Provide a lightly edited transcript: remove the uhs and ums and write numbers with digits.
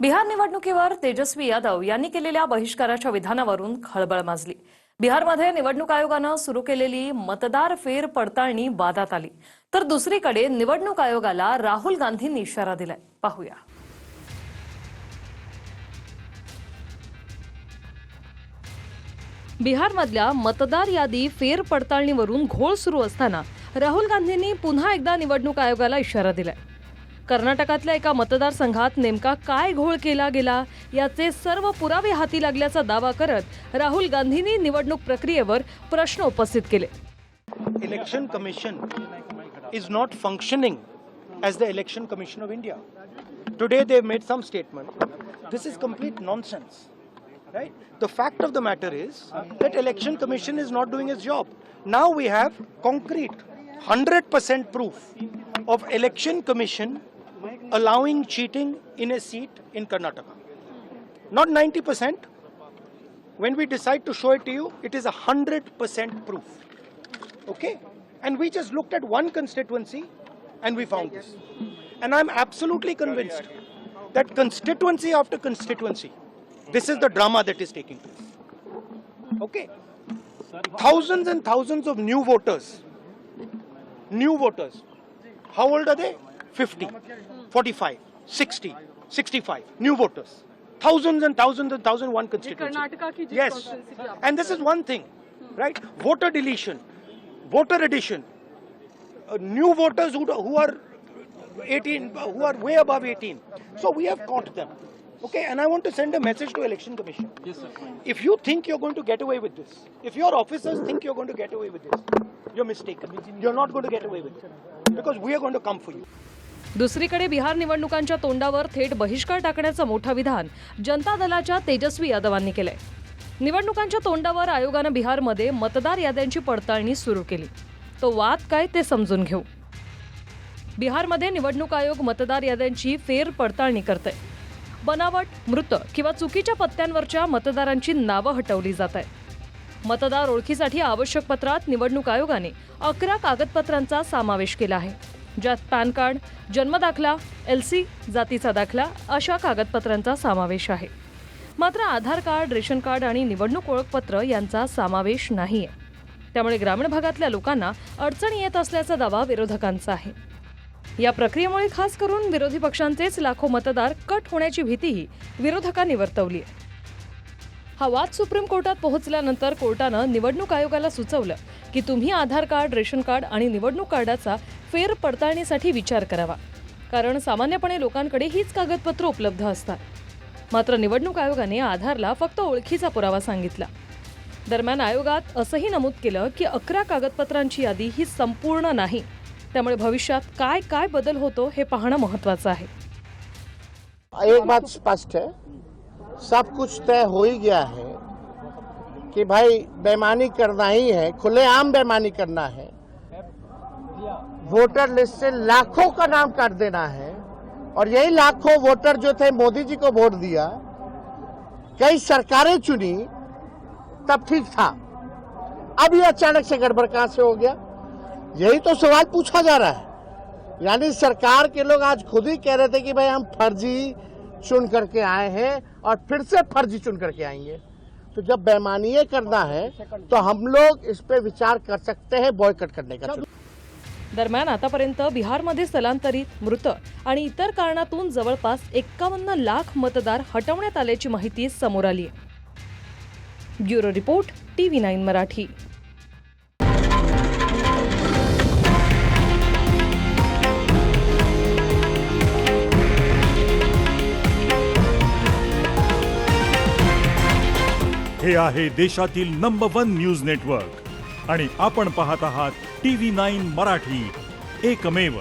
बिहार निवडणुकीवर तेजस्वी यादव यांनी केलेल्या बहिष्काराच्या विधानावरून खळबळ माजली। बिहारमध्ये निवडणूक आयोगाने सुरू केलेली मतदार फेर पडताळणी वादात आली, तर दुसरीकडे निवडणूक आयोगाला राहुल गांधींनी इशारा दिलाय। पाहूया। बिहारमधल्या मतदार यादी फेर पडताळणीवरून घोळ सुरू असताना राहुल गांधींनी पुन्हा एकदा निवडणूक आयोगाला इशारा दिलाय। कर्नाटकातल्या एका मतदारसंघात नेमका काय घोळ केला गेला याचे सर्व पुरावे हाती लागल्याचा दावा करत राहुल गांधींनी निवडणूक प्रक्रियेवर प्रश्न उपस्थित केले। Election Commission is not functioning as the Election Commission of India. Today they made some statement. This is complete nonsense, right? The fact of the matter is that Election Commission is not doing its job. Now we have concrete 100% proof of Election Commission allowing cheating in a seat in Karnataka. Not 90%. When we decide to show it to you, it is 100% proof. Okay? And we just looked at one constituency and we found this. And I'm absolutely convinced that constituency after constituency, this is the drama that is taking place. Okay? Thousands and thousands of new voters. New voters. How old are they? 50, 45, 60, 65. New voters. Thousands and thousands and thousands one constituency. Yes. And this is one thing, right? Voter deletion, voter addition. New voters who are 18, who are way above 18. So we have caught them. Okay, and I want to send a message to Election Commission. Yes, sir. If you think you're going to get away with this, if your officers think you're going to get away with this, you're mistaken. You're not going to get away with it. Because we are going to come for you. दुसरीकडे बिहार निवडणुकांच्या तोंडावर थेट बहिष्कार टाकण्याचं मोठं विधान जनता दलाच्या तेजस्वी यादवांनी केलंय। निवडणुकांच्या तोंडावर आयोगाने बिहारमध्ये मतदार याद्यांची पडताळणी सुरू केली। तो वाद काय ते समजून घेऊ। बिहारमध्ये निवडणूक आयोग मतदार याद्यांची फेर पडताळणी करते। बनावट, मृत किंवा चुकीच्या पत्त्यांवरच्या मतदारांची नावं हटवली जात आहेत। मतदार ओळखीसाठी आवश्यक पत्रात निवडणूक आयोगाने 11 कागदपत्रांचा समावेश केला आहे, ज्यात पॅन कार्ड, जन्मदाखला, LC, जातीचा दाखला अशा कागदपत्रांचा समावेश आहे। मात्र आधार कार्ड, रेशन कार्ड आणि निवडणूक ओळखपत्र यांचा समावेश नाहीये। त्यामुळे ग्रामीण भागातल्या लोकांना अडचणी येत असल्याचा दावा विरोधकांचा आहे। या प्रक्रियेमुळे खास करून विरोधी पक्षांचेच लाखो मतदार कट होण्याची भीतीही विरोधकांनी वर्तवली आहे। हा वाद सुप्रीम कोर्टात पोहोचल्यानंतर कोर्टानं निवडणूक आयोगाला सुचवलं की तुम्ही आधार कार्ड, रेशन कार्ड आणि निवडणूक कार्डाचा फेर पडताळणीसाठी विचार करावा, कारण सामान्यपणे लोकांकडे हीच कागदपत्र उपलब्ध असतात। मात्र निवडणूक आयोगाने आधारला फक्त ओळखीचा पुरावा सांगितला। दरम्यान आयोगात असंही नमूद केलं की 11 कागदपत्रांची यादी ही संपूर्ण नाही, त्यामुळे भविष्यात काय काय बदल होतो हे पाहणं महत्त्वाचं आहे। एक बात स्पष्ट है, सब कुछ तय हो ही गया है कि भाई बेईमानी करना ही है, खुलेआम बेईमानी करना है। वोटर लिस्ट से लाखों का नाम काट देना है, और यही लाखों वोटर जो थे मोदी जी को वोट दिया, कई सरकारें चुनी, तब ठीक था। अब ये अचानक से गड़बड़ कहां से हो गया, यही तो सवाल पूछा जा रहा है। यानी सरकार के लोग आज खुद ही कह रहे थे कि भाई हम फर्जी चुन करके आए हैं और फिर से फर्जी चुन करके आएंगे। तो जब बेईमानी करना है तो हम लोग इस पे विचार कर सकते हैं बॉयकॉट करने का। दरम्यान आतापर्यंत बिहारमध्ये स्थलांतरित, मृत आणि इतर कारणातून जवळपास 51 लाख मतदार हटवण्यात आल्याची माहिती समोर आली आहे। Bureau report, TV9 Marathi. हे आहे देशातील नंबर 1 न्यूज नेटवर्क आणि आपण पाहत आहात TV9 मराठी, एकमेव।